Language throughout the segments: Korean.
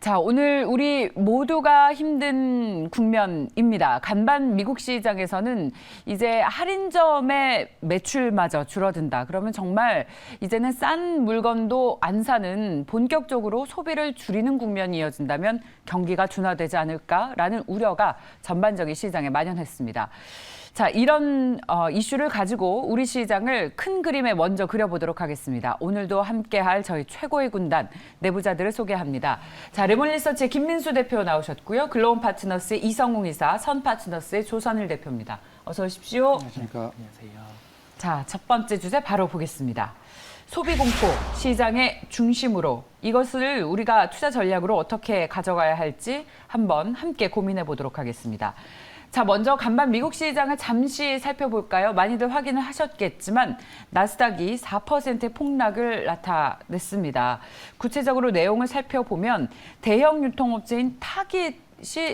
자, 오늘 우리 모두가 힘든 국면입니다. 간밤 미국 시장에서는 이제 할인점의 매출마저 줄어든다. 그러면 정말 이제는 싼 물건도 안 사는 본격적으로 소비를 줄이는 국면이 이어진다면 경기가 둔화되지 않을까라는 우려가 전반적인 시장에 만연했습니다. 자, 이런 이슈를 가지고 우리 시장을 큰 그림에 먼저 그려보도록 하겠습니다. 오늘도 함께할 저희 최고의 군단 내부자들을 소개합니다. 자, 레몬리서치의 김민수 대표 나오셨고요. 글로온 파트너스의 이성웅 이사, 선 파트너스의 조선일 대표입니다. 어서 오십시오. 안녕하십니까. 안녕하세요. 자, 첫 번째 주제 바로 보겠습니다. 소비 공포, 시장의 중심으로 이것을 우리가 투자 전략으로 어떻게 가져가야 할지 한번 함께 고민해 보도록 하겠습니다. 자, 먼저 간밤 미국 시장을 잠시 살펴볼까요? 많이들 확인을 하셨겠지만 나스닥이 4%의 폭락을 나타냈습니다. 구체적으로 내용을 살펴보면 대형 유통업체인 타깃이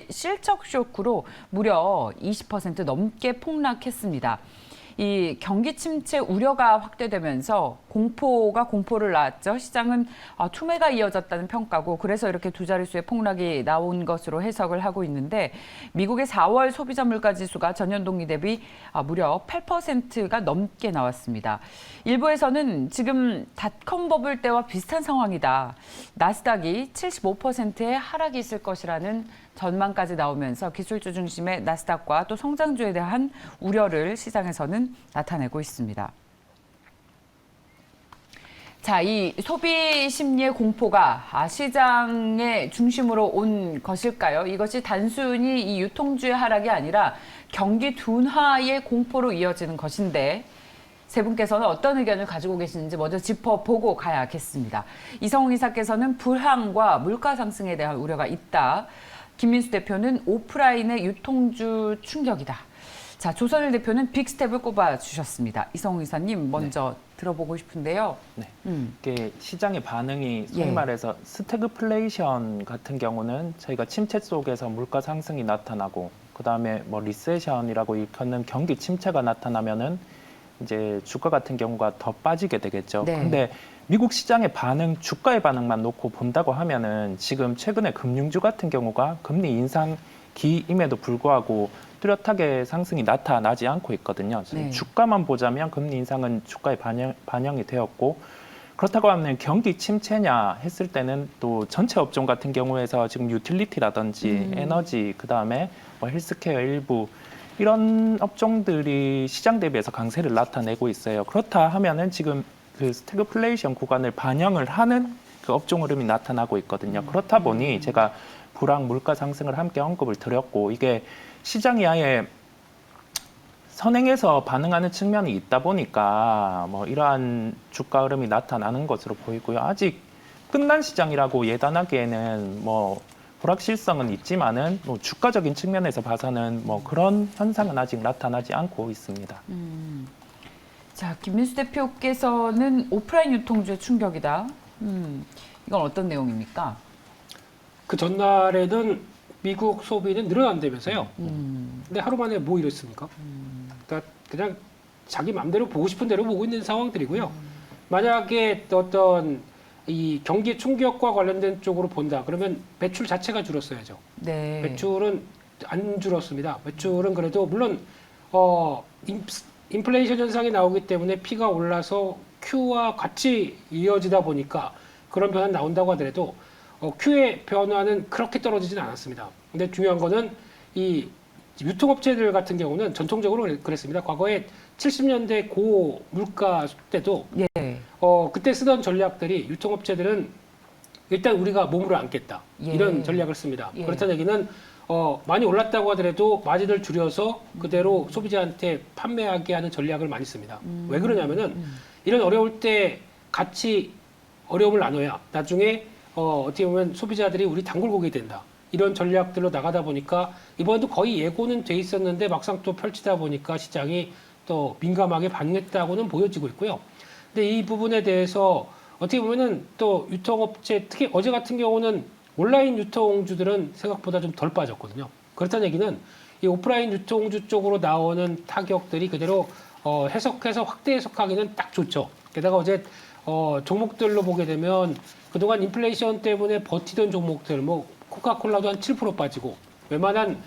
실적 쇼크로 무려 20% 넘게 폭락했습니다. 이 경기 침체 우려가 확대되면서 공포가 공포를 낳았죠. 시장은 투매가 이어졌다는 평가고 그래서 이렇게 두 자릿수의 폭락이 나온 것으로 해석을 하고 있는데 미국의 4월 소비자 물가 지수가 전년 동기 대비 무려 8%가 넘게 나왔습니다. 일부에서는 지금 닷컴 버블 때와 비슷한 상황이다. 나스닥이 75%의 하락이 있을 것이라는 전망까지 나오면서 기술주 중심의 나스닥과 또 성장주에 대한 우려를 시장에서는 나타내고 있습니다. 자, 이 소비 심리의 공포가 시장의 중심으로 온 것일까요? 이것이 단순히 이 유통주의 하락이 아니라 경기 둔화의 공포로 이어지는 것인데 세 분께서는 어떤 의견을 가지고 계시는지 먼저 짚어보고 가야겠습니다. 이성웅 이사께서는 불황과 물가 상승에 대한 우려가 있다. 김민수 대표는 오프라인의 유통주 충격이다. 자, 조선일 대표는 빅스텝을 꼽아주셨습니다. 이성웅 이사님 먼저 들어보고 싶은데요. 네. 이게 시장의 반응이 소위 말해서 스태그플레이션 같은 경우는 저희가 침체 속에서 물가 상승이 나타나고 그다음에 뭐 리세션이라고 일컫는 경기 침체가 나타나면은 이제 주가 같은 경우가 더 빠지게 되겠죠. 네. 근데 미국 시장의 반응, 주가의 반응만 놓고 본다고 하면은 지금 최근에 금융주 같은 경우가 금리 인상기임에도 불구하고 뚜렷하게 상승이 나타나지 않고 있거든요. 네. 주가만 보자면 금리 인상은 주가에 반영이 되었고 그렇다고 하면 경기 침체냐 했을 때는 또 전체 업종 같은 경우에서 지금 유틸리티라든지 에너지 그다음에 뭐 헬스케어 일부 이런 업종들이 시장 대비해서 강세를 나타내고 있어요. 그렇다 하면은 지금 그 스태그플레이션 구간을 반영을 하는 그 업종 흐름이 나타나고 있거든요. 그렇다 보니 제가 불황 물가 상승을 함께 언급을 드렸고 이게 시장이 아예 선행해서 반응하는 측면이 있다 보니까 뭐 이러한 주가 흐름이 나타나는 것으로 보이고요. 아직 끝난 시장이라고 예단하기에는 뭐 불확실성은 있지만은 뭐 주가적인 측면에서 봐서는 뭐 그런 현상은 아직 나타나지 않고 있습니다. 자, 김민수 대표께서는 오프라인 유통주의 충격이다. 이건 어떤 내용입니까? 그 전날에는 미국 소비는 늘어난다면서요. 근데 하루 만에 뭐 이랬습니까? 그러니까 그냥 자기 마음대로 보고 싶은 대로 보고 있는 상황들이고요. 만약에 어떤 이 경기 충격과 관련된 쪽으로 본다. 그러면 매출 자체가 줄었어야죠. 네. 매출은 안 줄었습니다. 매출은 그래도 물론 인플레이션 현상이 나오기 때문에 P가 올라서 Q와 같이 이어지다 보니까 그런 변화 나온다고 하더라도 Q의 변화는 그렇게 떨어지진 않았습니다. 근데 중요한 거는 이 유통업체들 같은 경우는 전통적으로 그랬습니다. 과거에 70년대 고물가 때도 예. 그때 쓰던 전략들이 유통업체들은 일단 우리가 몸으로 안겠다. 예. 이런 전략을 씁니다. 예. 그렇다는 얘기는 많이 올랐다고 하더라도 마진을 줄여서 그대로 소비자한테 판매하게 하는 전략을 많이 씁니다. 왜 그러냐면은 이런 어려울 때 같이 어려움을 나눠야 나중에 어떻게 보면 소비자들이 우리 단골고기 된다. 이런 전략들로 나가다 보니까 이번에도 거의 예고는 돼 있었는데 막상 또 펼치다 보니까 시장이 또 민감하게 반응했다고는 보여지고 있고요. 근데 이 부분에 대해서 어떻게 보면은 또 유통업체 특히 어제 같은 경우는 온라인 유통주들은 생각보다 좀 덜 빠졌거든요. 그렇다는 얘기는 이 오프라인 유통주 쪽으로 나오는 타격들이 그대로 해석해서 확대 해석하기는 딱 좋죠. 게다가 어제 종목들로 보게 되면 그동안 인플레이션 때문에 버티던 종목들, 뭐 코카콜라도 한 7% 빠지고 웬만한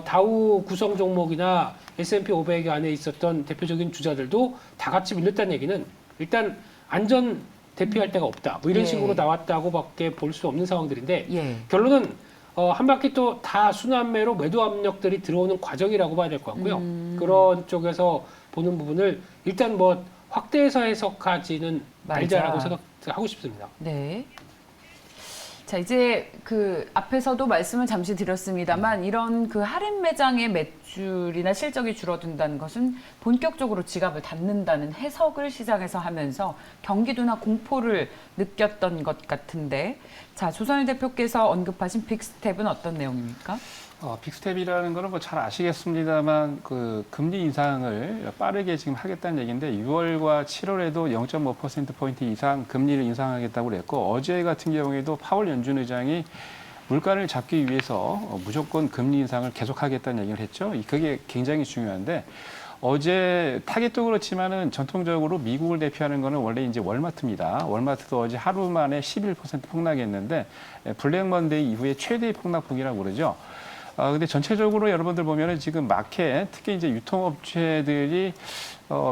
다우 구성 종목이나 S&P 500 안에 있었던 대표적인 주자들도 다 같이 밀렸다는 얘기는 일단 안전 대피할 데가 없다. 뭐 이런 예. 식으로 나왔다고밖에 볼 수 없는 상황들인데 예. 결론은 한 바퀴 또 다 순환매로 매도 압력들이 들어오는 과정이라고 봐야 될 것 같고요. 그런 쪽에서 보는 부분을 일단 뭐 확대해서 해석하지는 말자라고 생각하고 싶습니다. 네. 자, 이제 그 앞에서도 말씀을 잠시 드렸습니다만 이런 그 할인 매장의 매출이나 실적이 줄어든다는 것은 본격적으로 지갑을 닫는다는 해석을 시장에서 하면서 경기도나 공포를 느꼈던 것 같은데, 자, 조선일 대표께서 언급하신 빅스텝은 어떤 내용입니까? 빅스텝이라는 거는 뭐 잘 아시겠습니다만 그 금리 인상을 빠르게 지금 하겠다는 얘기인데 6월과 7월에도 0.5%포인트 이상 금리를 인상하겠다고 그랬고 어제 같은 경우에도 파월 연준 의장이 물가를 잡기 위해서 무조건 금리 인상을 계속하겠다는 얘기를 했죠. 그게 굉장히 중요한데 어제 타겟도 그렇지만은 전통적으로 미국을 대표하는 거는 원래 이제 월마트입니다. 월마트도 어제 하루 만에 11% 폭락했는데 블랙 먼데이 이후에 최대의 폭락폭이라고 그러죠. 근데 전체적으로 여러분들 보면은 지금 마켓, 특히 이제 유통업체들이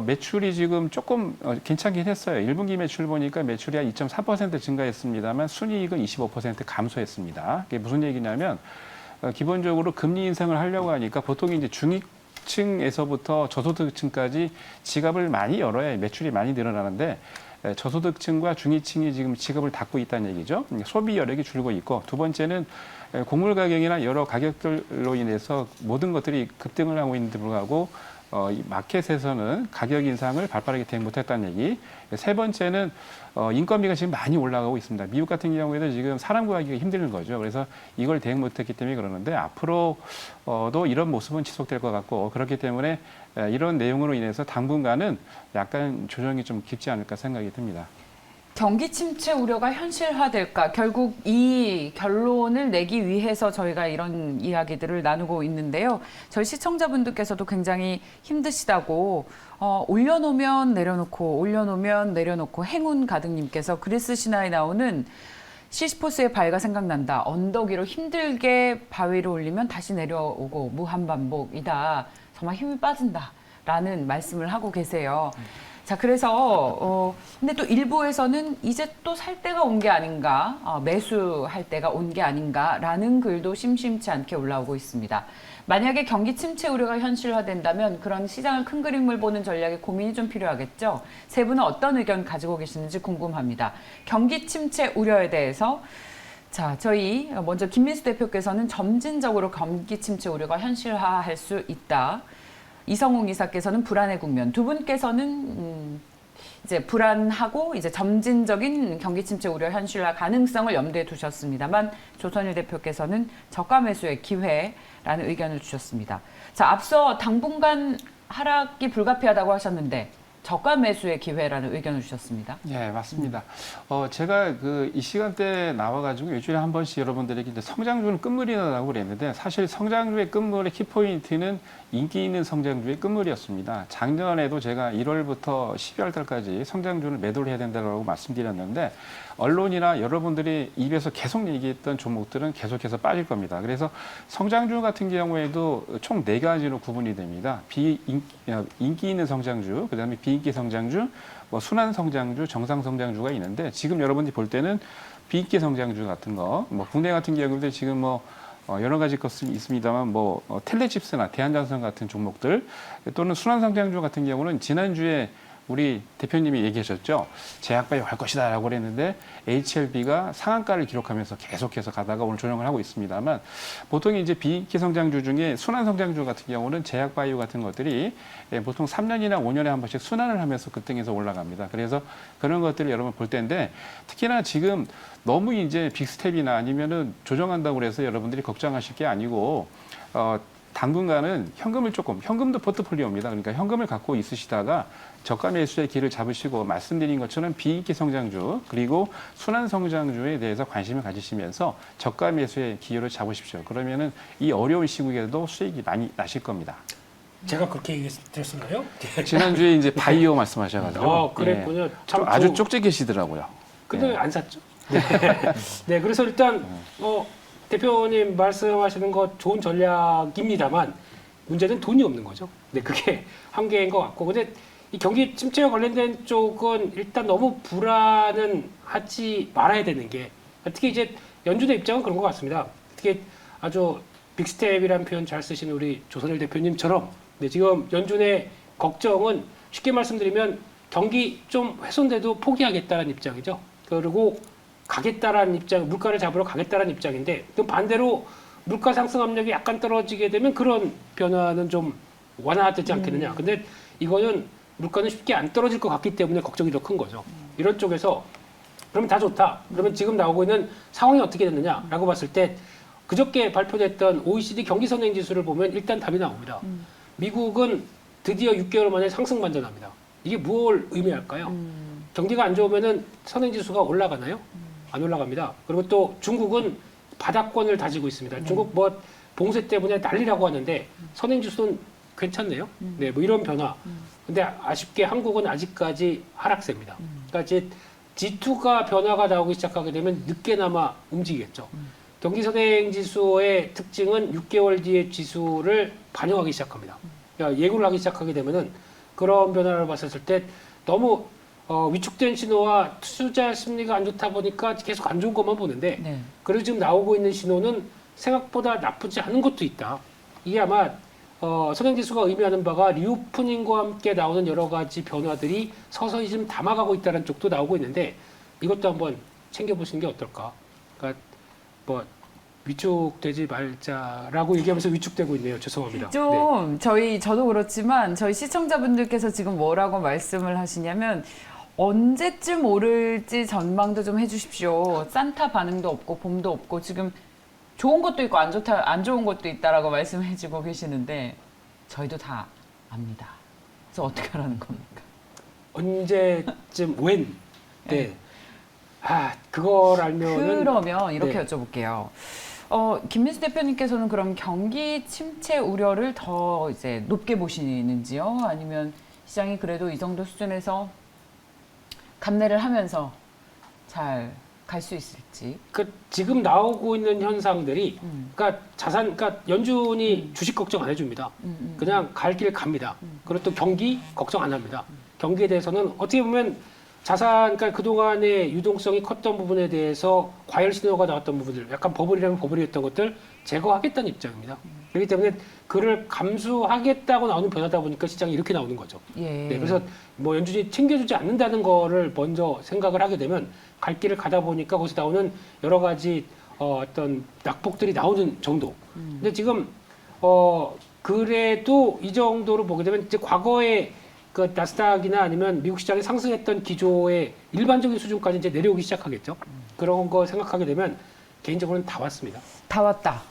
매출이 지금 조금 괜찮긴 했어요. 1분기 매출 보니까 매출이 한 2.4% 증가했습니다만 순이익은 25% 감소했습니다. 그게 무슨 얘기냐면 기본적으로 금리 인상을 하려고 하니까 보통 이제 중위층에서부터 저소득층까지 지갑을 많이 열어야 매출이 많이 늘어나는데 저소득층과 중위층이 지금 지갑을 닫고 있다는 얘기죠. 소비 여력이 줄고 있고 두 번째는 곡물 가격이나 여러 가격들로 인해서 모든 것들이 급등을 하고 있는데 불구하고 이 마켓에서는 가격 인상을 발빠르게 대응 못했다는 얘기. 세 번째는 인건비가 지금 많이 올라가고 있습니다. 미국 같은 경우에도 지금 사람 구하기가 힘든 거죠. 그래서 이걸 대응 못했기 때문에 그러는데 앞으로도 이런 모습은 지속될 것 같고 그렇기 때문에 이런 내용으로 인해서 당분간은 약간 조정이 좀 깊지 않을까 생각이 듭니다. 경기 침체 우려가 현실화될까? 결국 이 결론을 내기 위해서 저희가 이런 이야기들을 나누고 있는데요. 저희 시청자분들께서도 굉장히 힘드시다고 올려놓으면 내려놓고 올려놓으면 내려놓고 행운 가득님께서 그리스 신화에 나오는 시시포스의 바위가 생각난다. 언덕 위로 힘들게 바위를 올리면 다시 내려오고 무한반복이다. 정말 힘이 빠진다라는 말씀을 하고 계세요. 자, 그래서 근데 또 일부에서는 이제 또 살 때가 온 게 아닌가, 매수할 때가 온 게 아닌가라는 글도 심심치 않게 올라오고 있습니다. 만약에 경기 침체 우려가 현실화된다면 그런 시장을 큰 그림을 보는 전략에 고민이 좀 필요하겠죠. 세 분은 어떤 의견 가지고 계시는지 궁금합니다. 경기 침체 우려에 대해서 자, 저희 먼저 김민수 대표께서는 점진적으로 경기 침체 우려가 현실화할 수 있다. 이성웅 이사께서는 불안의 국면, 두 분께서는 이제 불안하고 이제 점진적인 경기 침체 우려 현실화 가능성을 염두에 두셨습니다만 조선일 대표께서는 저가 매수의 기회라는 의견을 주셨습니다. 자, 앞서 당분간 하락이 불가피하다고 하셨는데 저가 매수의 기회라는 의견을 주셨습니다. 예, 맞습니다. 제가 이 시간대에 나와가지고 일주일에 한 번씩 여러분들에게 이제 성장주는 끝물이라고 그랬는데 사실 성장주의 끝물의 키포인트는 인기 있는 성장주의 끝물이었습니다. 작년에도 제가 1월부터 12월 달까지 성장주를 매도를 해야 된다고 말씀드렸는데 언론이나 여러분들이 입에서 계속 얘기했던 종목들은 계속해서 빠질 겁니다. 그래서 성장주 같은 경우에도 총 4가지로 구분이 됩니다. 인기 있는 성장주, 그다음에 비인기 성장주, 뭐 순환 성장주, 정상 성장주가 있는데 지금 여러분들이 볼 때는 비인기 성장주 같은 거, 뭐 국내 같은 경우도 지금 뭐 여러 가지 것이 있습니다만 뭐 텔레칩스나 대한장선 같은 종목들 또는 순환 성장주 같은 경우는 지난주에 우리 대표님이 얘기하셨죠. 제약바이오 갈 것이다라고 그랬는데 HLB가 상한가를 기록하면서 계속해서 가다가 오늘 조정을 하고 있습니다만 보통 이제 비인기 성장주 중에 순환 성장주 같은 경우는 제약바이오 같은 것들이 보통 3년이나 5년에 한 번씩 순환을 하면서 급등해서 올라갑니다. 그래서 그런 것들을 여러분 볼 텐데 특히나 지금 너무 이제 빅스텝이나 아니면은 조정한다고 그래서 여러분들이 걱정하실 게 아니고 당분간은 현금도 포트폴리오입니다. 그러니까 현금을 갖고 있으시다가 저가 매수의 길을 잡으시고 말씀드린 것처럼 비인기 성장주 그리고 순환 성장주에 대해서 관심을 가지시면서 저가 매수의 기회를 잡으십시오. 그러면은 이 어려운 시국에도 수익이 많이 나실 겁니다. 제가 그렇게 얘기했었나요? 지난주에 이제 바이오 말씀하셔가지고 그랬군요. 좀 아주 쪽지 계시더라고요. 근데 예. 안 샀죠? 네, 그래서 일단 대표님 말씀하시는 거 좋은 전략입니다만 문제는 돈이 없는 거죠. 네, 그게 한계인 것 같고. 근데 이 경기 침체와 관련된 쪽은 일단 너무 불안은 하지 말아야 되는 게 특히 이제 연준의 입장은 그런 것 같습니다. 특히 아주 빅스텝이라는 표현 잘 쓰시는 우리 조선일 대표님처럼 네, 지금 연준의 걱정은 쉽게 말씀드리면 경기 좀 훼손돼도 포기하겠다는 입장이죠. 그리고 가겠다라는 입장, 물가를 잡으러 가겠다라는 입장인데 그럼 반대로 물가 상승 압력이 약간 떨어지게 되면 그런 변화는 좀 완화되지 않겠느냐. 근데 이거는 물가는 쉽게 안 떨어질 것 같기 때문에 걱정이 더 큰 거죠. 이런 쪽에서 그러면 다 좋다. 그러면 지금 나오고 있는 상황이 어떻게 됐느냐라고 봤을 때 그저께 발표됐던 OECD 경기 선행 지수를 보면 일단 답이 나옵니다. 미국은 드디어 6개월 만에 상승 반전합니다. 이게 뭘 의미할까요? 경기가 안 좋으면은 선행 지수가 올라가나요? 안 올라갑니다. 그리고 또 중국은 바닥권을 다지고 있습니다. 중국 뭐 봉쇄 때문에 난리라고 하는데 선행 지수는 괜찮네요. 네, 뭐 이런 변화. 근데 아쉽게 한국은 아직까지 하락세입니다. 그러니까 이제 G2가 변화가 나오기 시작하게 되면 늦게나마 움직이겠죠. 경기 선행 지수의 특징은 6개월 뒤의 지수를 반영하기 시작합니다. 그러니까 예고를 하기 시작하게 되면은 그런 변화를 봤을 때 너무 위축된 신호와 투자 심리가 안 좋다 보니까 계속 안 좋은 것만 보는데 네. 그래서 지금 나오고 있는 신호는 생각보다 나쁘지 않은 것도 있다. 이게 아마 선행지수가 의미하는 바가 리오프닝과 함께 나오는 여러 가지 변화들이 서서히 좀 담아가고 있다는 쪽도 나오고 있는데 이것도 한번 챙겨보시는 게 어떨까. 그러니까 뭐 위축되지 말자라고 얘기하면서 위축되고 있네요. 죄송합니다. 좀 저도 그렇지만 저희 시청자분들께서 지금 뭐라고 말씀을 하시냐면 언제쯤 오를지 전망도 좀 해주십시오. 산타 반응도 없고 봄도 없고 지금 좋은 것도 있고 안 좋은 것도 있다라고 말씀해주고 계시는데 저희도 다 압니다. 그래서 어떻게 하라는 겁니까? 언제쯤 웬? 네. 그걸 알면은 그러면 이렇게 네. 여쭤볼게요. 김민수 대표님께서는 그럼 경기 침체 우려를 더 이제 높게 보시는지요? 아니면 시장이 그래도 이 정도 수준에서 감내를 하면서 잘 갈 수 있을지? 지금 나오고 있는 현상들이, 그러니까 그러니까 연준이 주식 걱정 안 해줍니다. 그냥 갈 길 갑니다. 그리고 또 경기 걱정 안 합니다. 경기에 대해서는 어떻게 보면 그러니까 그동안의 유동성이 컸던 부분에 대해서 과열 신호가 나왔던 부분들, 약간 버블이라면 버블이었던 것들 제거하겠다는 입장입니다. 그렇기 때문에 그를 감수하겠다고 나오는 변화다 보니까 시장이 이렇게 나오는 거죠. 예. 네, 그래서 뭐 연준이 챙겨주지 않는다는 거를 먼저 생각을 하게 되면 갈 길을 가다 보니까 거기서 나오는 여러 가지 어떤 낙폭들이 나오는 정도. 근데 지금 그래도 이 정도로 보게 되면 이제 과거에 그 나스닥이나 아니면 미국 시장이 상승했던 기조의 일반적인 수준까지 이제 내려오기 시작하겠죠. 그런 거 생각하게 되면 개인적으로는 다 왔습니다. 다 왔다.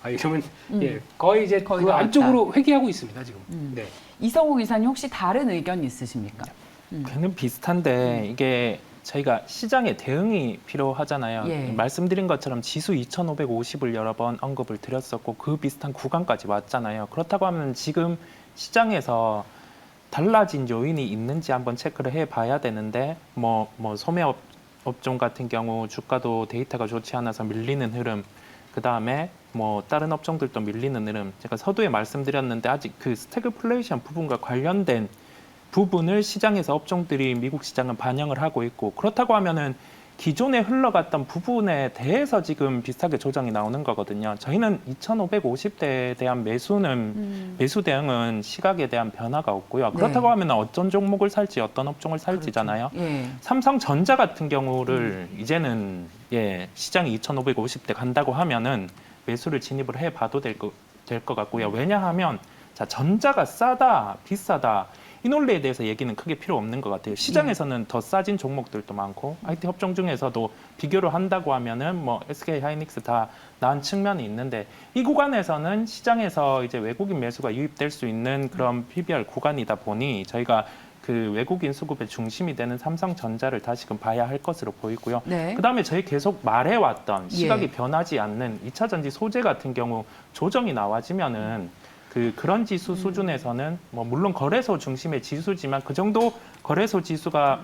이러면 예, 거의 이제 거의 그 다 안쪽으로 회귀하고 있습니다 지금. 네. 이성욱 이사님 혹시 다른 의견 있으십니까? 그는 비슷한데 이게 저희가 시장에 대응이 필요하잖아요. 예. 말씀드린 것처럼 지수 2,550을 여러 번 언급을 드렸었고 그 비슷한 구간까지 왔잖아요. 그렇다고 하면 지금 시장에서 달라진 요인이 있는지 한번 체크를 해봐야 되는데 뭐 소매 업종 같은 경우 주가도 데이터가 좋지 않아서 밀리는 흐름, 그 다음에 뭐 다른 업종들도 밀리는 흐름. 제가 서두에 말씀드렸는데 아직 그 스태그플레이션 부분과 관련된 부분을 시장에서 업종들이 미국 시장은 반영을 하고 있고 그렇다고 하면은 기존에 흘러갔던 부분에 대해서 지금 비슷하게 조정이 나오는 거거든요. 저희는 2,550대에 대한 매수 대응은 시각에 대한 변화가 없고요. 그렇다고 네. 하면 어떤 종목을 살지 어떤 업종을 살지잖아요. 예. 삼성전자 같은 경우를 이제는 시장이 2,550대 간다고 하면은 매수를 진입을 해봐도 될 것 같고요. 왜냐하면 전자가 싸다, 비싸다 이 논리에 대해서 얘기는 크게 필요 없는 것 같아요. 시장에서는 더 싸진 종목들도 많고 IT 업종 중에서도 비교를 한다고 하면은 뭐 SK 하이닉스 다 나은 측면이 있는데 이 구간에서는 시장에서 이제 외국인 매수가 유입될 수 있는 그런 PBR 구간이다 보니 저희가 그 외국인 수급의 중심이 되는 삼성전자를 다시금 봐야 할 것으로 보이고요. 네. 그다음에 저희 계속 말해왔던 시각이 변하지 않는 2차 전지 소재 같은 경우 조정이 나와지면은 그런 지수 수준에서는 뭐 물론 거래소 중심의 지수지만 그 정도 거래소 지수가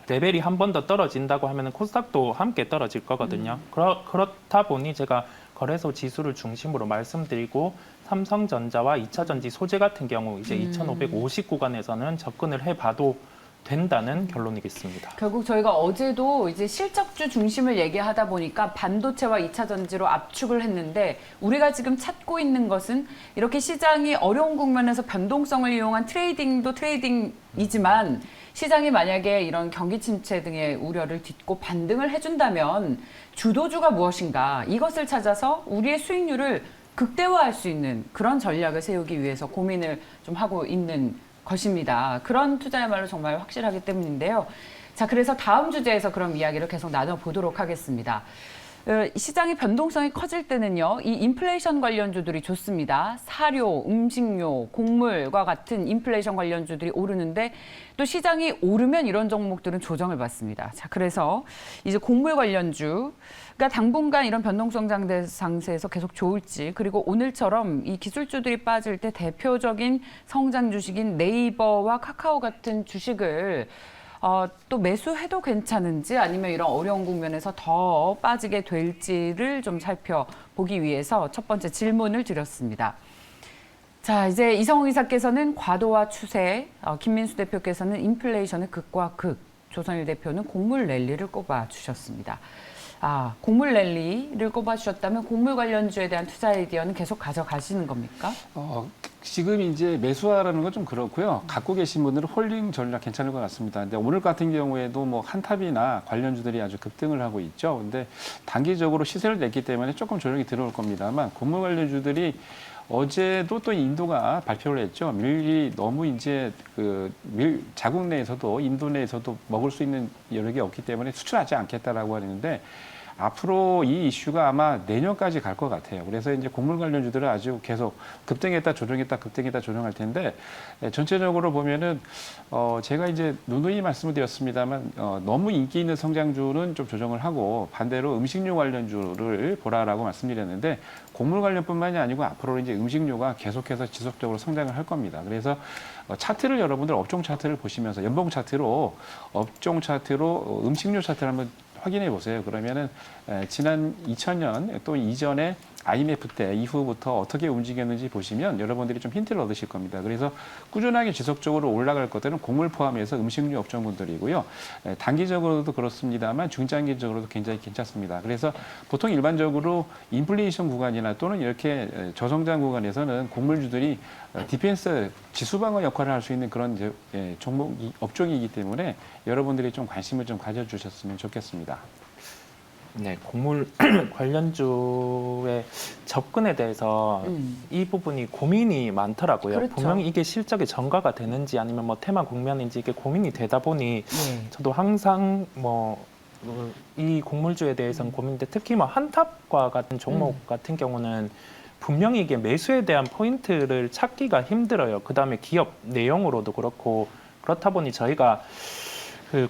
레벨이 한 번 더 떨어진다고 하면 코스닥도 함께 떨어질 거거든요. 그렇다 보니 제가 거래소 지수를 중심으로 말씀드리고 삼성전자와 2차전지 소재 같은 경우 이제 2,550 구간에서는 접근을 해봐도 된다는 결론이겠습니다. 결국 저희가 어제도 이제 실적주 중심을 얘기하다 보니까 반도체와 2차 전지로 압축을 했는데 우리가 지금 찾고 있는 것은 이렇게 시장이 어려운 국면에서 변동성을 이용한 트레이딩도 트레이딩이지만 시장이 만약에 이런 경기 침체 등의 우려를 딛고 반등을 해준다면 주도주가 무엇인가 이것을 찾아서 우리의 수익률을 극대화할 수 있는 그런 전략을 세우기 위해서 고민을 좀 하고 있는 것입니다. 그런 투자야말로 정말 확실하기 때문인데요. 자, 그래서 다음 주제에서 그런 이야기를 계속 나눠보도록 하겠습니다. 시장의 변동성이 커질 때는요, 이 인플레이션 관련주들이 좋습니다. 사료, 음식료, 곡물과 같은 인플레이션 관련주들이 오르는데 또 시장이 오르면 이런 종목들은 조정을 받습니다. 자, 그래서 이제 곡물 관련주, 그러니까 당분간 이런 변동성 상태에서 계속 좋을지, 그리고 오늘처럼 이 기술주들이 빠질 때 대표적인 성장 주식인 네이버와 카카오 같은 주식을 또 매수해도 괜찮은지 아니면 이런 어려운 국면에서 더 빠지게 될지를 좀 살펴보기 위해서 첫 번째 질문을 드렸습니다. 자, 이제 이성웅 이사께서는 과도와 추세, 김민수 대표께서는 인플레이션의 극과 극, 조선일 대표는 곡물 랠리를 꼽아주셨습니다. 곡물 랠리를 꼽아주셨다면 곡물 관련주에 대한 투자 아이디어는 계속 가져가시는 겁니까? 지금 이제 매수하라는 건 좀 그렇고요. 갖고 계신 분들은 홀딩 전략 괜찮을 것 같습니다. 근데 오늘 같은 경우에도 뭐 한탑이나 관련주들이 아주 급등을 하고 있죠. 근데 단기적으로 시세를 냈기 때문에 조금 조정이 들어올 겁니다만 곡물 관련주들이 어제도 또 인도가 발표를 했죠. 밀이 너무 이제 자국 내에서도 인도 내에서도 먹을 수 있는 여력이 없기 때문에 수출하지 않겠다라고 하는데 앞으로 이 이슈가 아마 내년까지 갈 것 같아요. 그래서 이제 곡물 관련주들은 아주 계속 급등했다 조정했다 급등했다 조정할 텐데 전체적으로 보면은 제가 이제 누누이 말씀을 드렸습니다만 너무 인기 있는 성장주는 좀 조정을 하고 반대로 음식료 관련주를 보라라고 말씀드렸는데 곡물 관련뿐만이 아니고 앞으로 이제 음식료가 계속해서 지속적으로 성장을 할 겁니다. 그래서 차트를 여러분들 업종 차트를 보시면서 연봉 차트로 업종 차트로 음식료 차트를 한번 확인해 보세요. 그러면은 지난 2000년 또 이전에 IMF 때 이후부터 어떻게 움직였는지 보시면 여러분들이 좀 힌트를 얻으실 겁니다. 그래서 꾸준하게 지속적으로 올라갈 것들은 곡물 포함해서 음식료 업종군들이고요. 단기적으로도 그렇습니다만 중장기적으로도 굉장히 괜찮습니다. 그래서 보통 일반적으로 인플레이션 구간이나 또는 이렇게 저성장 구간에서는 곡물주들이 디펜스 지수방어 역할을 할 수 있는 그런 업종이기 때문에 여러분들이 좀 관심을 좀 가져주셨으면 좋겠습니다. 네, 곡물 관련주의 접근에 대해서 이 부분이 고민이 많더라고요. 그렇죠. 분명히 이게 실적에 전가가 되는지 아니면 뭐 테마 국면인지 이게 고민이 되다 보니 저도 항상 이 곡물주에 대해서는 고민인데 특히 뭐 한탑과 같은 종목 같은 경우는 분명히 이게 매수에 대한 포인트를 찾기가 힘들어요. 그다음에 기업 내용으로도 그렇고 그렇다 보니 저희가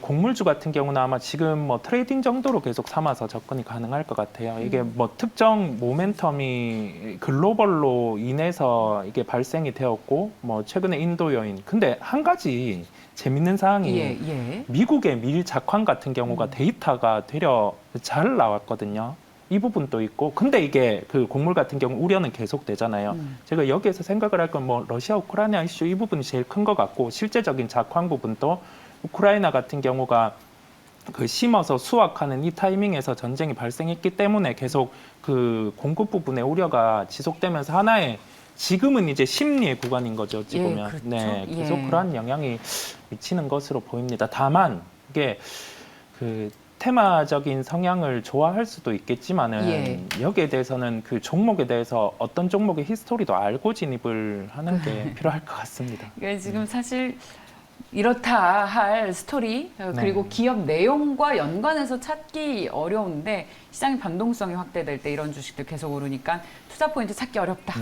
곡물주 같은 경우는 아마 지금 뭐 트레이딩 정도로 계속 삼아서 접근이 가능할 것 같아요. 이게 뭐 특정 모멘텀이 글로벌로 인해서 이게 발생이 되었고 뭐 최근에 인도 요인. 근데 한 가지 재밌는 사항이 미국의 밀 작황 같은 경우가 데이터가 되려 잘 나왔거든요. 이 부분도 있고 근데 이게 곡물 같은 경우 우려는 계속 되잖아요. 제가 여기에서 생각을 할 건 뭐 러시아 우크라이나 이슈 이 부분이 제일 큰 것 같고 실제적인 작황 부분도 우크라이나 같은 경우가 심어서 수확하는 이 타이밍에서 전쟁이 발생했기 때문에 계속 공급 부분의 우려가 지속되면서 하나의 지금은 이제 심리의 구간인 거죠. 어찌 보면 그렇죠. 네, 계속 그러한 영향이 미치는 것으로 보입니다. 다만 이게 테마적인 성향을 좋아할 수도 있겠지만은 여기에 대해서는 종목에 대해서 어떤 종목의 히스토리도 알고 진입을 하는 게 필요할 것 같습니다. 그러니까 지금 사실 이렇다 할 스토리 그리고 기업 내용과 연관해서 찾기 어려운데 시장의 변동성이 확대될 때 이런 주식들 계속 오르니까 투자 포인트 찾기 어렵다.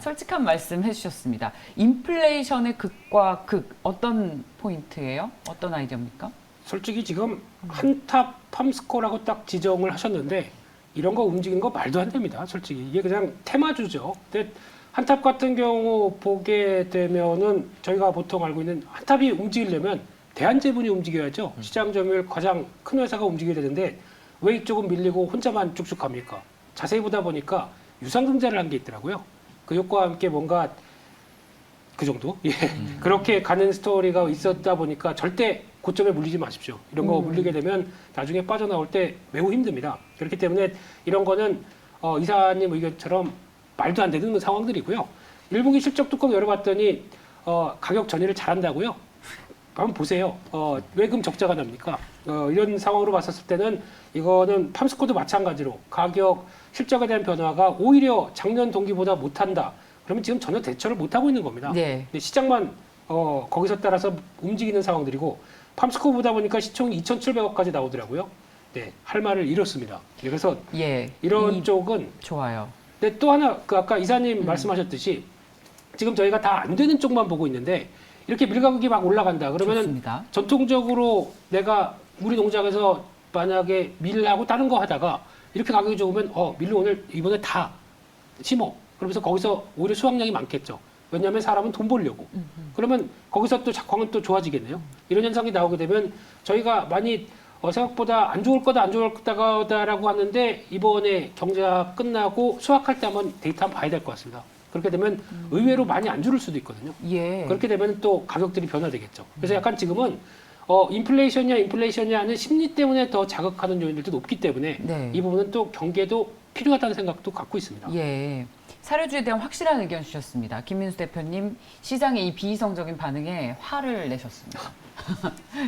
솔직한 말씀 해주셨습니다. 인플레이션의 극과 극 어떤 포인트예요? 어떤 아이디어입니까? 솔직히 지금 한탑 팜스코라고 딱 지정을 하셨는데 이런 거 움직이는 거 말도 안 됩니다. 솔직히 이게 그냥 테마주죠. 근데 한탑 같은 경우 보게 되면은 저희가 보통 알고 있는 한탑이 움직이려면 대한제분이 움직여야죠. 시장 점유율 가장 큰 회사가 움직여야 되는데 왜 이쪽은 밀리고 혼자만 쭉쭉 갑니까? 자세히 보다 보니까 유상증자를 한 게 있더라고요. 그 효과와 함께 뭔가 그 정도? 예. 그렇게 가는 스토리가 있었다 보니까 절대 고점에 물리지 마십시오. 이런 거 물리게 되면 나중에 빠져나올 때 매우 힘듭니다. 그렇기 때문에 이런 거는 이사님 의견처럼 말도 안 되는 상황들이고요. 1분기 실적 뚜껑 열어봤더니 가격 전이를 잘한다고요? 한번 보세요. 왜 그럼 적자가 납니까? 이런 상황으로 봤었을 때는 이거는 팜스코도 마찬가지로 가격 실적에 대한 변화가 오히려 작년 동기보다 못한다. 그러면 지금 전혀 대처를 못하고 있는 겁니다. 네. 근데 시장만 거기서 따라서 움직이는 상황들이고 팜스코 보다 보니까 시총이 2,700억까지 나오더라고요. 네, 할 말을 잃었습니다. 그래서 예. 이런 쪽은 좋아요. 근데 또 하나 그 아까 이사님 말씀하셨듯이 지금 저희가 다 안 되는 쪽만 보고 있는데 이렇게 밀가격이 막 올라간다. 그러면은 좋습니다. 전통적으로 내가 우리 농장에서 만약에 밀하고 다른 거 하다가 이렇게 가격이 좋으면 밀로 오늘 이번에 다 심어. 그러면서 거기서 오히려 수확량이 많겠죠. 왜냐하면 사람은 돈 벌려고. 그러면 거기서 또 작황은 또 좋아지겠네요. 이런 현상이 나오게 되면 저희가 많이 생각보다 안 좋을 거다, 안 좋을 거다라고 하는데 이번에 경제가 끝나고 수확할 때 한번 데이터 한번 봐야 될 것 같습니다. 그렇게 되면 의외로 많이 안 줄을 수도 있거든요. 예. 그렇게 되면 또 가격들이 변화되겠죠. 그래서 약간 지금은 인플레이션이냐 하는 심리 때문에 더 자극하는 요인들도 높기 때문에 네. 이 부분은 또 경계도 필요하다는 생각도 갖고 있습니다. 예. 사료주에 대한 확실한 의견 주셨습니다. 김민수 대표님, 시장의 이 비이성적인 반응에 화를 내셨습니다.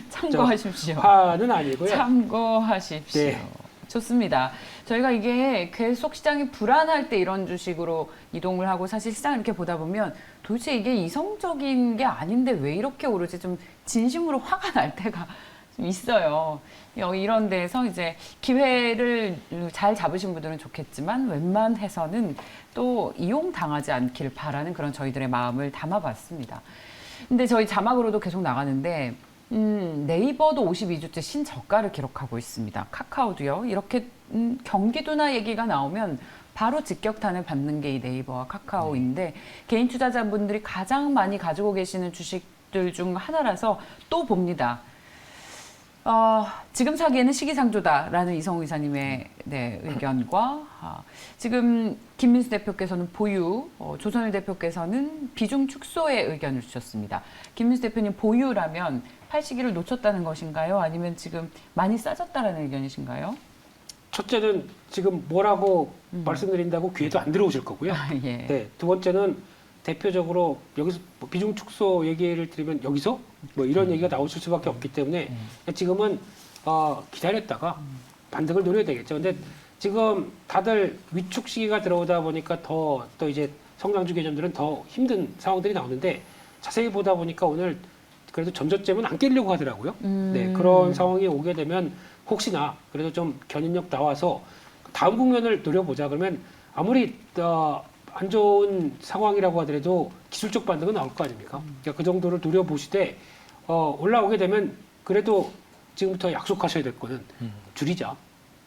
참고하십시오. 화는 아니고요. 참고하십시오. 네. 좋습니다. 저희가 이게 계속 시장이 불안할 때 이런 주식으로 이동을 하고 사실 시장을 이렇게 보다 보면 도대체 이게 이성적인 게 아닌데 왜 이렇게 오르지 좀 진심으로 화가 날 때가 좀 있어요. 이런 데서 이제 기회를 잘 잡으신 분들은 좋겠지만 웬만해서는 또 이용당하지 않길 바라는 그런 저희들의 마음을 담아봤습니다. 근데 저희 자막으로도 계속 나가는데 네이버도 52주째 신저가를 기록하고 있습니다. 카카오도요. 이렇게 경기도나 얘기가 나오면 바로 직격탄을 받는 게 이 네이버와 카카오인데 개인 투자자분들이 가장 많이 가지고 계시는 주식들 중 하나라서 또 봅니다. 지금 사기에는 시기상조다라는 이성우 이사님의 의견과 지금 김민수 대표께서는 보유, 조선일 대표께서는 비중 축소의 의견을 주셨습니다. 김민수 대표님 보유라면 팔 시기를 놓쳤다는 것인가요? 아니면 지금 많이 싸졌다라는 의견이신가요? 첫째는 지금 뭐라고 말씀드린다고 귀에도 안 들어오실 거고요. 예. 네, 두 번째는 대표적으로 여기서 뭐 비중 축소 얘기를 드리면 여기서 뭐 이런 얘기가 나오실 수밖에 없기 때문에 지금은 기다렸다가 반등을 노려야 되겠죠. 근데 지금 다들 위축 시기가 들어오다 보니까 또 이제 성장주 개념들은 더 힘든 상황들이 나오는데 자세히 보다 보니까 오늘 그래도 전저점은 안 깨려고 하더라고요. 네, 그런 상황이 오게 되면 혹시나 그래도 좀 견인력 나와서 다음 국면을 노려보자. 그러면 아무리 안 좋은 상황이라고 하더라도 기술적 반등은 나올 거 아닙니까? 그러니까 그 정도를 노려보시되 올라오게 되면 그래도 지금부터 약속하셔야 될 거는 줄이자.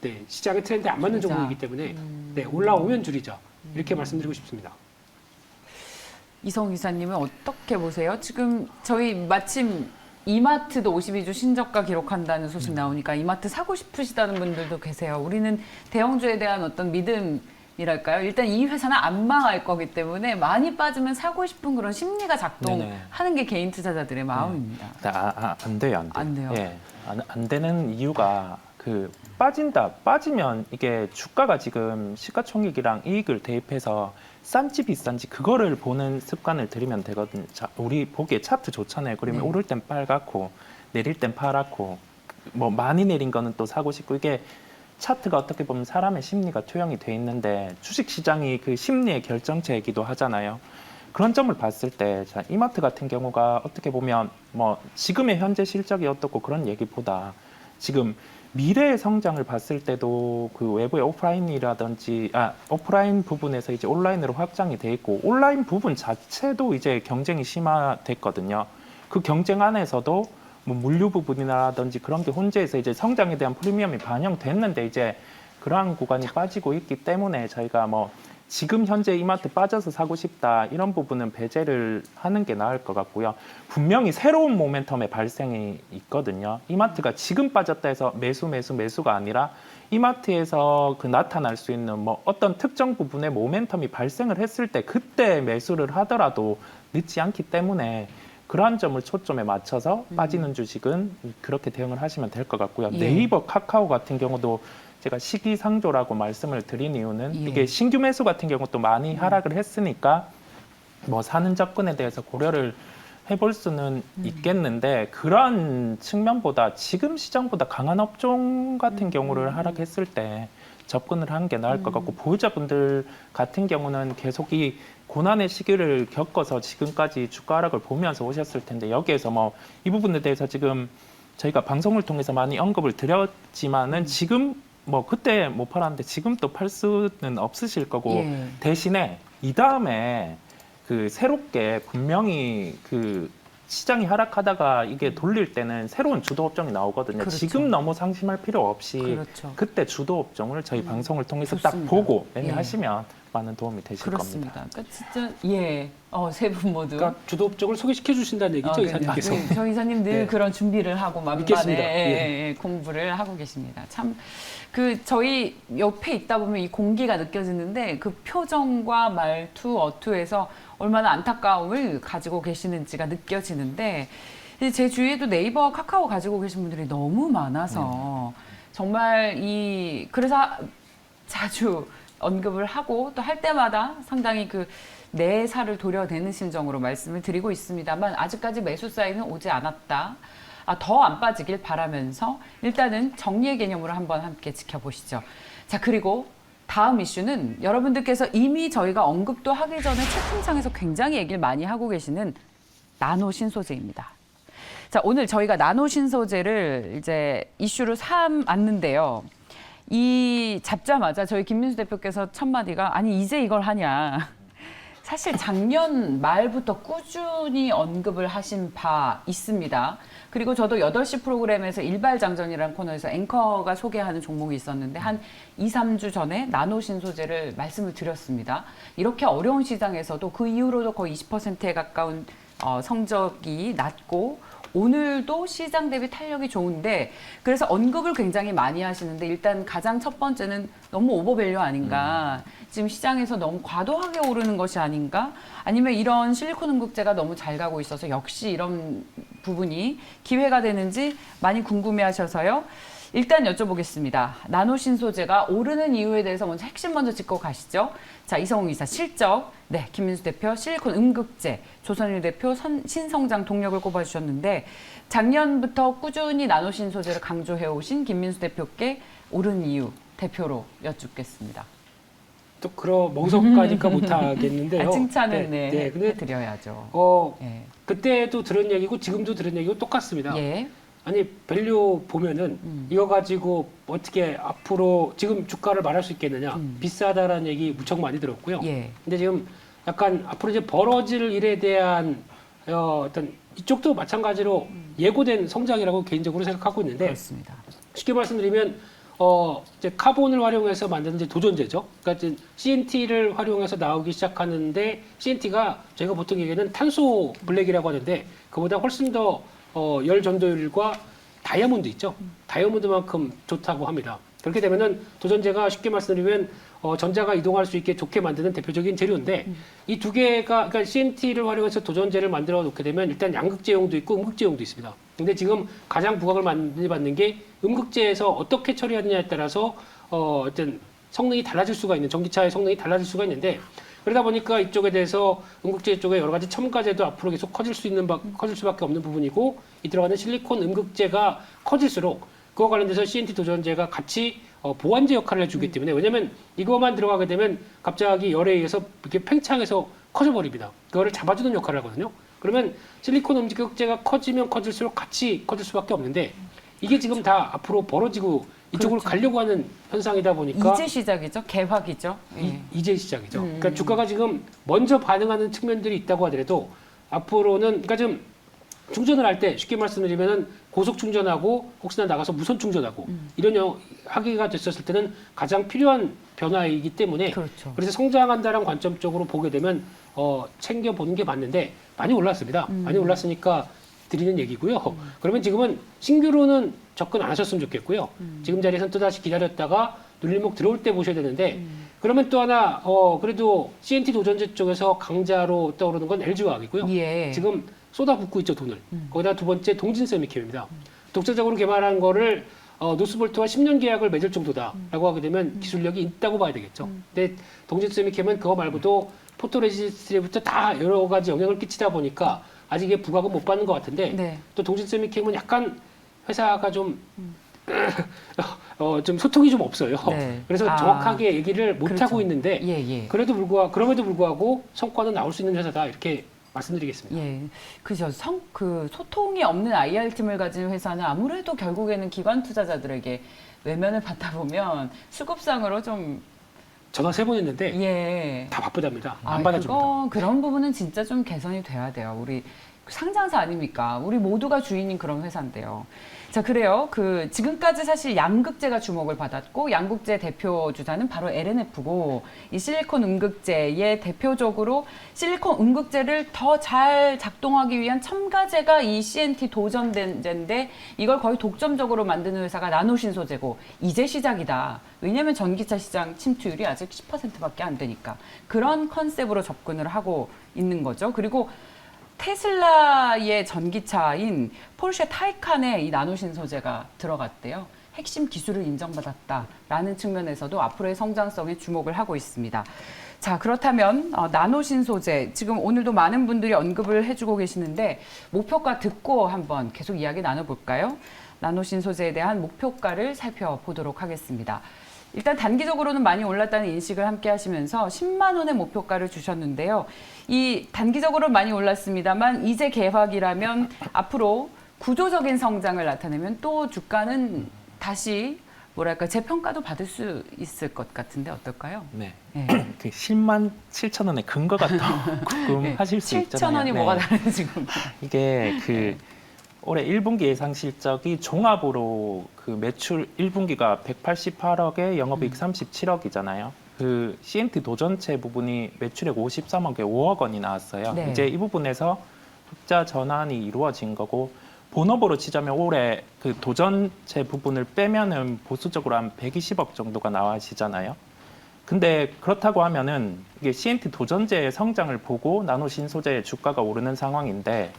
네, 시장의 트렌드에 안 맞는 줄이자. 종목이기 때문에 네, 올라오면 줄이자. 이렇게 말씀드리고 싶습니다. 이성 이사님은 어떻게 보세요? 지금 저희 마침 이마트도 52주 신저가 기록한다는 소식 나오니까 이마트 사고 싶으시다는 분들도 계세요. 우리는 대형주에 대한 어떤 믿음이랄까요? 일단 이 회사는 안 망할 거기 때문에 많이 빠지면 사고 싶은 그런 심리가 작동하는 게 개인 투자자들의 마음입니다. 안 돼요, 안 돼요. 안 돼요. 예, 안 되는 이유가 빠지면 이게 주가가 지금 시가총액이랑 이익을 대입해서 싼지 비싼지 그거를 보는 습관을 들이면 되거든요. 자, 우리 보기에 차트 좋잖아요. 그러면 네. 오를 땐 빨갛고 내릴 땐 파랗고 뭐 많이 내린 거는 또 사고 싶고 이게 차트가 어떻게 보면 사람의 심리가 투영이 돼 있는데 주식 시장이 그 심리의 결정체이기도 하잖아요. 그런 점을 봤을 때 이마트 같은 경우가 어떻게 보면 뭐 지금의 현재 실적이 어떻고 그런 얘기보다 지금 미래의 성장을 봤을 때도 그 외부의 오프라인이라든지 오프라인 부분에서 이제 온라인으로 확장이 돼 있고 온라인 부분 자체도 이제 경쟁이 심화됐거든요. 그 경쟁 안에서도 뭐 물류 부분이라든지 그런 게 혼재해서 이제 성장에 대한 프리미엄이 반영됐는데 이제 그러한 구간이 빠지고 있기 때문에 저희가 뭐 지금 현재 이마트 빠져서 사고 싶다 이런 부분은 배제를 하는 게 나을 것 같고요. 분명히 새로운 모멘텀의 발생이 있거든요. 이마트가 지금 빠졌다 해서 매수가 아니라 이마트에서 그 나타날 수 있는 뭐 어떤 특정 부분의 모멘텀이 발생을 했을 때 그때 매수를 하더라도 늦지 않기 때문에 그러한 점을 초점에 맞춰서 빠지는 주식은 그렇게 대응을 하시면 될 것 같고요. 예. 네이버, 카카오 같은 경우도 제가 시기상조라고 말씀을 드린 이유는 예. 이게 신규 매수 같은 경우 또 많이 하락을 했으니까 뭐 사는 접근에 대해서 고려를 해볼 수는 있겠는데 그런 측면보다 지금 시장보다 강한 업종 같은 경우를 하락했을 때 접근을 하는 게 나을 것 같고 보유자분들 같은 경우는 계속 이 고난의 시기를 겪어서 지금까지 주가 하락을 보면서 오셨을 텐데 여기에서 뭐 이 부분에 대해서 지금 저희가 방송을 통해서 많이 언급을 드렸지만은 지금 뭐 그때 못 팔았는데 지금 또 팔 수는 없으실 거고 예. 대신에 이 다음에 그 새롭게 분명히 그 시장이 하락하다가 이게 돌릴 때는 새로운 주도 업종이 나오거든요. 그렇죠. 지금 너무 상심할 필요 없이 그렇죠. 그때 주도 업종을 저희 방송을 통해서 좋습니다. 딱 보고 예. 매매하시면 많은 도움이 되실 그렇습니다. 겁니다. 그러니까 진짜 예, 세 분 모두. 그러니까 주도 업종을 소개시켜 주신다는 얘기죠, 이사님께서. 네, 저 이사님 늘 네. 그런 준비를 하고 믿겠습니다. 만반에 공부를 하고 계십니다. 참 그 저희 옆에 있다 보면 이 공기가 느껴지는데 그 표정과 말투, 어투에서 얼마나 안타까움을 가지고 계시는지가 느껴지는데 제 주위에도 네이버, 카카오 가지고 계신 분들이 너무 많아서 정말 그래서 자주 언급을 하고 또 할 때마다 상당히 내 살을 도려내는 심정으로 말씀을 드리고 있습니다만 아직까지 매수 사인은 오지 않았다. 더 안 빠지길 바라면서 일단은 정리의 개념으로 한번 함께 지켜보시죠. 자, 그리고 다음 이슈는 여러분들께서 이미 저희가 언급도 하기 전에 채팅창에서 굉장히 얘기를 많이 하고 계시는 나노 신소재입니다. 자, 오늘 저희가 나노 신소재를 이제 이슈로 삼았는데요. 이 잡자마자 저희 김민수 대표께서 첫 마디가 아니 이제 이걸 하냐. 사실 작년 말부터 꾸준히 언급을 하신 바 있습니다. 그리고 저도 8시 프로그램에서 일발장전이라는 코너에서 앵커가 소개하는 종목이 있었는데 한 2, 3주 전에 나노 신소재를 말씀을 드렸습니다. 이렇게 어려운 시장에서도 그 이후로도 거의 20%에 가까운 성적이 났고 오늘도 시장 대비 탄력이 좋은데 그래서 언급을 굉장히 많이 하시는데 일단 가장 첫 번째는 너무 오버밸류 아닌가. 지금 시장에서 너무 과도하게 오르는 것이 아닌가. 아니면 이런 실리콘 응급제가 너무 잘 가고 있어서 역시 이런 부분이 기회가 되는지 많이 궁금해하셔서요. 일단 여쭤보겠습니다. 나노 신소재가 오르는 이유에 대해서 핵심 먼저 짚고 가시죠. 자, 이성웅 이사 실적, 네, 김민수 대표 실리콘 음극재, 조선일 대표 신성장 동력을 꼽아주셨는데 작년부터 꾸준히 나노 신소재를 강조해 오신 김민수 대표께 오른 이유 대표로 여쭙겠습니다. 또 그런 멍석까지가 못하겠는데요. 칭찬은 근데 해드려야죠. 예. 그때도 들은 얘기고 지금도 들은 얘기고 똑같습니다. 예. 아니 밸류 보면은 이거 가지고 어떻게 앞으로 지금 주가를 말할 수 있겠느냐 비싸다라는 얘기 무척 많이 들었고요. 예. 근데 지금 약간 앞으로 이제 벌어질 일에 대한 어떤 이쪽도 마찬가지로 예고된 성장이라고 개인적으로 생각하고 있는데 그렇습니다. 쉽게 말씀드리면 이제 카본을 활용해서 만드는 이제 도전제죠. 그러니까 이제 CNT를 활용해서 나오기 시작하는데 CNT가 저희가 보통 얘기하는 탄소 블랙이라고 하는데 그보다 훨씬 더 열 전도율과 다이아몬드 있죠. 다이아몬드만큼 좋다고 합니다. 그렇게 되면은 도전제가 쉽게 말씀드리면 전자가 이동할 수 있게 좋게 만드는 대표적인 재료인데 이 두 개가 그러니까 CNT를 활용해서 도전제를 만들어 놓게 되면 일단 양극재용도 있고 음극재용도 있습니다. 근데 지금 가장 부각을 많이 받는 게 음극재에서 어떻게 처리하느냐에 따라서 어떤 성능이 달라질 수가 있는 전기차의 성능이 달라질 수가 있는데 그러다 보니까 이쪽에 대해서 음극재 쪽에 여러 가지 첨가제도 앞으로 계속 커질 수밖에 없는 부분이고 이 들어가는 실리콘 음극재가 커질수록 그와 관련돼서 CNT 도전제가 같이 보완제 역할을 해주기 때문에 왜냐하면 이거만 들어가게 되면 갑자기 열에 의해서 이렇게 팽창해서 커져버립니다. 그거를 잡아주는 역할을 하거든요. 그러면 실리콘 음극재가 커지면 커질수록 같이 커질 수밖에 없는데 이게 지금 다 앞으로 벌어지고 이쪽으로 그렇죠. 가려고 하는 현상이다 보니까 이제 시작이죠. 개화기죠. 예. 이제 시작이죠. 그러니까 주가가 지금 먼저 반응하는 측면들이 있다고 하더라도 앞으로는 그러니까 좀 충전을 할 때 쉽게 말씀드리면은 고속 충전하고 혹시나 나가서 무선 충전하고 이런 하기가 됐었을 때는 가장 필요한 변화이기 때문에 그렇죠. 그래서 성장한다는 관점적으로 보게 되면 챙겨 보는 게 맞는데 많이 올랐습니다. 많이 올랐으니까 드리는 얘기고요. 그러면 지금은 신규로는 접근 안 하셨으면 좋겠고요. 지금 자리에서는 또다시 기다렸다가 눌림목 들어올 때 보셔야 되는데 그러면 또 하나 그래도 CNT 도전제 쪽에서 강자로 떠오르는 건 LG화학이고요. 예. 지금 쏟아붓고 있죠, 돈을. 거기다 두 번째 동진 세미캠입니다. 독자적으로 개발한 거를 노스볼트와 10년 계약을 맺을 정도다라고 하게 되면 기술력이 있다고 봐야 되겠죠. 근데 동진 세미캠은 그거 말고도 포토레지스트부터 다 여러 가지 영향을 끼치다 보니까 아직 이게 부각은 못 받는 것 같은데 네. 또 동진 세미캠은 약간 회사가 좀 좀 소통이 좀 없어요. 네. 그래서 아. 정확하게 얘기를 못 그렇죠. 하고 있는데 예, 예. 그럼에도 불구하고 성과는 나올 수 있는 회사다 이렇게 말씀드리겠습니다. 예, 그죠. 그 소통이 없는 IR팀을 가진 회사는 아무래도 결국에는 기관 투자자들에게 외면을 받다 보면 수급상으로 좀 전화 3번 했는데 예. 다 바쁘답니다. 안 받아줍니다. 그런 부분은 진짜 좀 개선이 돼야 돼요. 우리 상장사 아닙니까? 우리 모두가 주인인 그런 회사인데요. 자, 그래요. 지금까지 사실 양극재가 주목을 받았고, 양극재 대표 주자는 바로 LNF고, 이 실리콘 음극재의 대표적으로 실리콘 음극재를 더 잘 작동하기 위한 첨가제가 이 CNT 도전제인데, 이걸 거의 독점적으로 만드는 회사가 나노신소재고, 이제 시작이다. 왜냐하면 전기차 시장 침투율이 아직 10%밖에 안 되니까. 그런 컨셉으로 접근을 하고 있는 거죠. 그리고 테슬라의 전기차인 포르쉐 타이칸에 이 나노신소재가 들어갔대요. 핵심 기술을 인정받았다라는 측면에서도 앞으로의 성장성에 주목을 하고 있습니다. 자, 그렇다면 나노신소재 지금 오늘도 많은 분들이 언급을 해주고 계시는데 목표가 듣고 한번 계속 이야기 나눠볼까요? 나노신소재에 대한 목표가를 살펴보도록 하겠습니다. 일단 단기적으로는 많이 올랐다는 인식을 함께 하시면서 10만 원의 목표가를 주셨는데요. 이 단기적으로 많이 올랐습니다만 이제 개확이라면 앞으로 구조적인 성장을 나타내면 또 주가는 다시 뭐랄까 재평가도 받을 수 있을 것 같은데 어떨까요? 네. 네. 그 10만 7천 원의 근거가 또 궁금하실 수 있잖아요. 7천 원이 네. 뭐가 다른지 지금. 이게 올해 1분기 예상 실적이 종합으로 매출 1분기가 188억에 영업이익 37억이잖아요. CNT 도전체 부분이 매출액 53억에 5억 원이 나왔어요. 네. 이제 이 부분에서 흑자 전환이 이루어진 거고 본업으로 치자면 올해 도전체 부분을 빼면은 보수적으로 한 120억 정도가 나와지잖아요. 근데 그렇다고 하면은 이게 CNT 도전제의 성장을 보고 나노신소재의 주가가 오르는 상황인데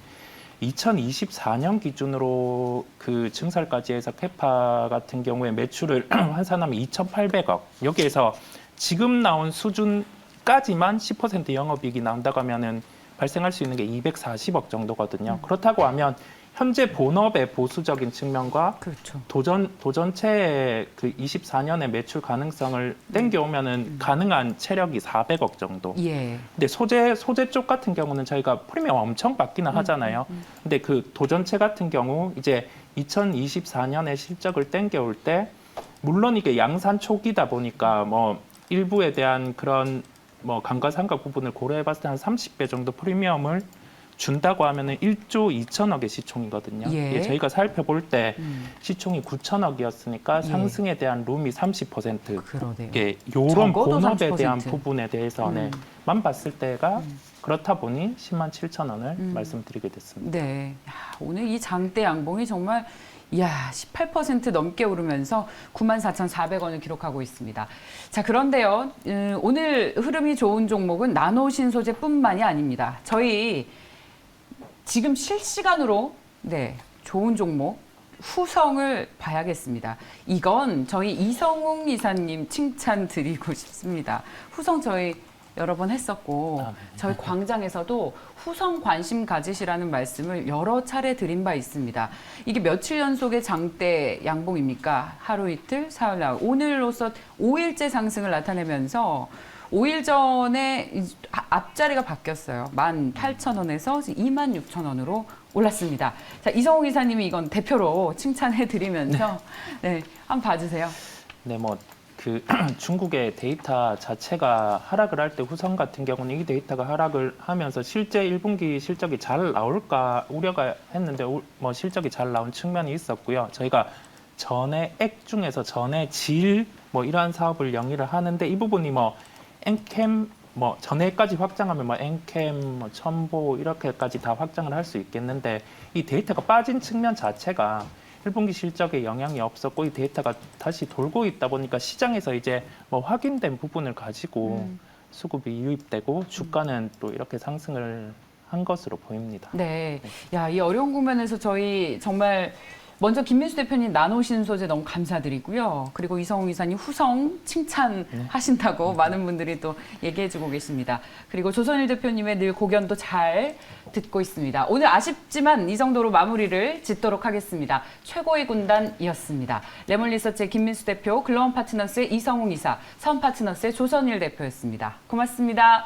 2024년 기준으로 증설까지 해서 캐파 같은 경우에 매출을 환산하면 2,800억. 여기에서 지금 나온 수준까지만 10% 영업이익이 나온다고 하면은 발생할 수 있는 게 240억 정도거든요. 그렇다고 하면 현재 본업의 보수적인 측면과 그렇죠. 도전체의 24년의 매출 가능성을 땡겨오면은 가능한 체력이 400억 정도. 예. 근데 소재 쪽 같은 경우는 저희가 프리미엄 엄청 받기는 하잖아요. 근데 도전체 같은 경우 이제 2024년에 실적을 땡겨올 때 물론 이게 양산 초기다 보니까 일부에 대한 그런 감가상각 부분을 고려해봤을 때 한 30배 정도 프리미엄을 준다고 하면은 1조 2천억의 시총이거든요. 예. 이게 저희가 살펴볼 때 시총이 9천억이었으니까 예. 상승에 대한 룸이 30%. 그러네요. 이게 요런 적어도 본업에 30%. 대한 부분에 대해서는 만 봤을 때가 그렇다 보니 10만 7천 원을 말씀드리게 됐습니다. 네. 야, 오늘 이 장대 양봉이 정말 18% 넘게 오르면서 94,400원을 기록하고 있습니다. 자, 그런데요. 오늘 흐름이 좋은 종목은 나노신소재뿐만이 아닙니다. 저희 지금 실시간으로 좋은 종목 후성을 봐야겠습니다. 이건 저희 이성웅 이사님 칭찬 드리고 싶습니다. 후성 저희 여러 번 했었고 저희 광장에서도 후성 관심 가지시라는 말씀을 여러 차례 드린 바 있습니다. 이게 며칠 연속의 장대 양봉입니까? 하루 이틀, 사흘, 나흘. 오늘로서 5일째 상승을 나타내면서 5일 전에 앞자리가 바뀌었어요. 18,000원에서 26,000원으로 올랐습니다. 자, 이성욱 이사님이 이건 대표로 칭찬해 드리면서 한번 봐주세요. 네, 그 중국의 데이터 자체가 하락을 할 때 후성 같은 경우는 이 데이터가 하락을 하면서 실제 1분기 실적이 잘 나올까 우려가 했는데 뭐 실적이 잘 나온 측면이 있었고요. 저희가 전에 액 중에서 전에 질 뭐 이러한 사업을 영위를 하는데 이 부분이 뭐 엔캠 뭐 전해까지 확장하면 뭐 엔캠, 뭐 첨보 이렇게까지 다 확장을 할 수 있겠는데 이 데이터가 빠진 측면 자체가 1분기 실적에 영향이 없었고 이 데이터가 다시 돌고 있다 보니까 시장에서 이제 뭐 확인된 부분을 가지고 수급이 유입되고 주가는 또 이렇게 상승을 한 것으로 보입니다. 네. 야, 이 어려운 국면에서 저희 정말 먼저 김민수 대표님 나누신 소재 너무 감사드리고요. 그리고 이성웅 이사님 후성 칭찬하신다고 많은 분들이 또 얘기해주고 계십니다. 그리고 조선일 대표님의 늘 고견도 잘 듣고 있습니다. 오늘 아쉽지만 이 정도로 마무리를 짓도록 하겠습니다. 최고의 군단이었습니다. 레몬리서치의 김민수 대표, 글로원 파트너스의 이성웅 이사, 선 파트너스의 조선일 대표였습니다. 고맙습니다.